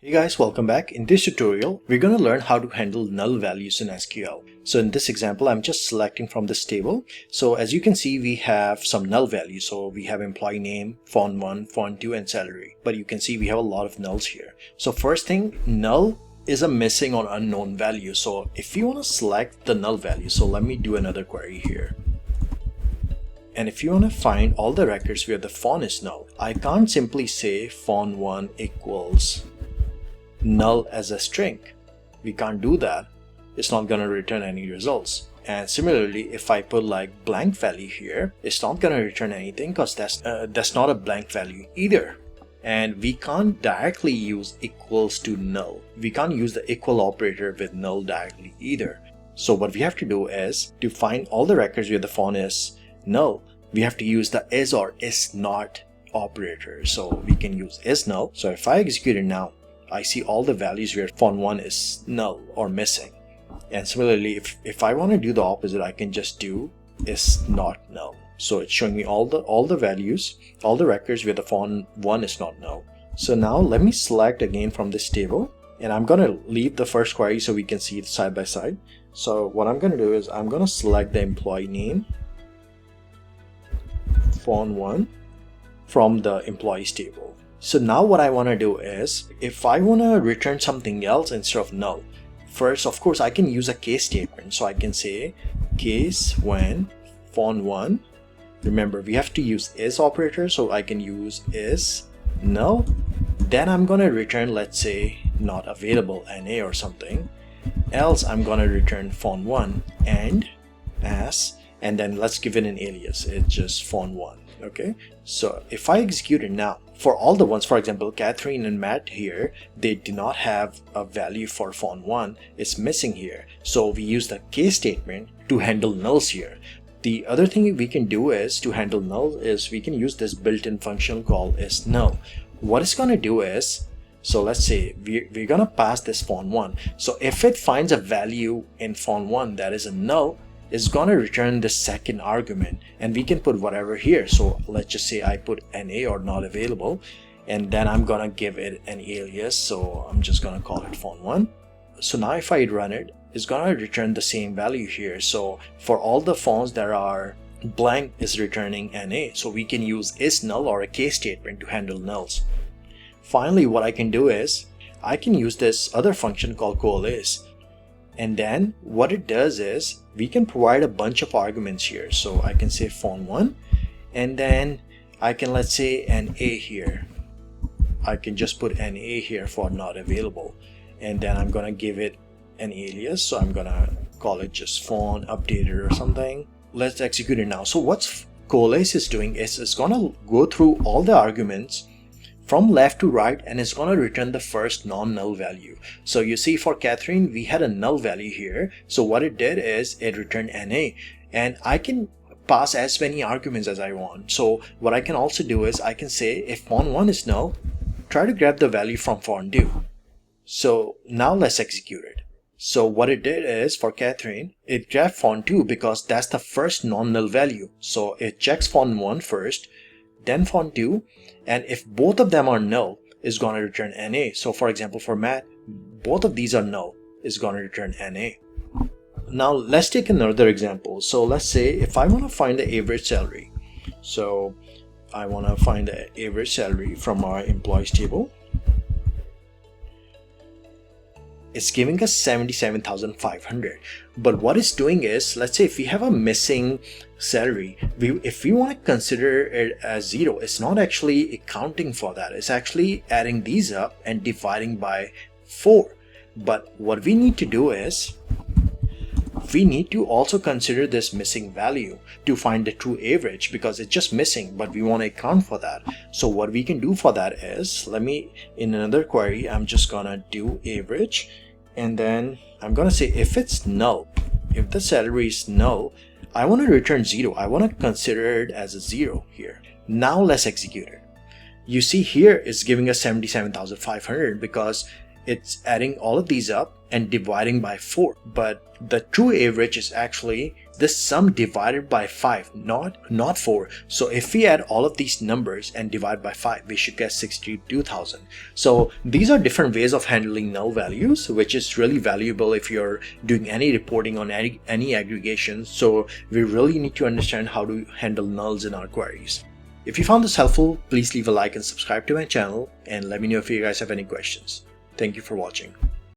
Hey guys, welcome back. In this tutorial, we're going to learn how to handle null values in SQL. So in this example, I'm just selecting from this table. So as you can see, we have some null values. So we have employee name, font1, font2, and salary. But you can see we have a lot of nulls here. So first thing, null is a missing or unknown value. So if you want to select the null value, so let me do another query here. And if you want to find all the records where the font is null, I can't simply say font1 equals null as a string. We can't do that. It's not going to return any results. And similarly, if I put like blank value here, it's not going to return anything because that's not a blank value either. And we can't directly use equals to null. We can't use the equal operator with null directly either. So what we have to do is to find all the records where the font is null, we have to use the is or is not operator. So we can use is null. So if I execute it now, I see all the values where font1 is null or missing. And similarly, if I want to do the opposite, I can just do is not null. So it's showing me all the values, all the records where the font1 is not null. So now let me select again from this table, and I'm going to leave the first query so we can see it side by side. So what I'm going to do is I'm going to select the employee name, font1, from the employees table. So now what I want to do is, if I want to return something else instead of null, first of course I can use a case statement. So I can say case when font1, remember we have to use is operator, so I can use is null. Then I'm going to return, let's say, not available, NA or something. Else I'm going to return font1 and as, and then let's give it an alias. It's just font1. Okay, so if I execute it now, for all the ones, for example, Catherine and Matt here, they do not have a value for font1. It's missing here. So we use the case statement to handle nulls here. The other thing we can do is to handle null is we can use this built-in function called isNull. What it's going to do is, so let's say we're going to pass this font1. So if it finds a value in font1 that is a null, is going to return the second argument, and we can put whatever here. So let's just say I put NA or not available, and then I'm gonna give it an alias. So I'm just gonna call it font1. So now if I run it, it's gonna return the same value here. So for all the fonts that are blank is returning NA. So we can use isNull or a case statement to handle nulls. Finally, what I can do is I can use this other function called COALESCE. And then what it does is we can provide a bunch of arguments here. So I can say font1, and then I can, let's say, an A here. I can just put an A here for not available. And then I'm going to give it an alias. So I'm going to call it just font updated or something. Let's execute it now. So what COALESCE is doing is it's going to go through all the arguments from left to right, and it's going to return the first non-null value. So you see for Catherine, we had a null value here. So what it did is it returned NA, and I can pass as many arguments as I want. So what I can also do is I can say if font1 is null, try to grab the value from font2. So now let's execute it. So what it did is for Catherine, it grabbed font2 because that's the first non-null value. So it checks font1 first, then font2, and if both of them are null, it's going to return NA. So for example, for Matt, both of these are null, it's going to return NA. Now let's take another example. So let's say if I want to find the average salary. So I want to find the average salary from our employees table. It's giving us 77,500. But what it's doing is, let's say if we have a missing salary, if we want to consider it as 0, it's not actually accounting for that. It's actually adding these up and dividing by 4. But what we need to do is, we need to also consider this missing value to find the true average, because it's just missing, but we want to account for that. So what we can do for that is, in another query, I'm just gonna do average, and then I'm gonna say if it's null, if the salary is null, I want to return 0. I want to consider it as a 0 here. Now let's execute it. You see here it's giving us 77,500 because it's adding all of these up and dividing by 4. But the true average is actually this sum divided by 5, not 4. So if we add all of these numbers and divide by 5, we should get 62,000. So these are different ways of handling null values, which is really valuable if you're doing any reporting on any aggregation. So we really need to understand how to handle nulls in our queries. If you found this helpful, please leave a like and subscribe to my channel, and let me know if you guys have any questions. Thank you for watching.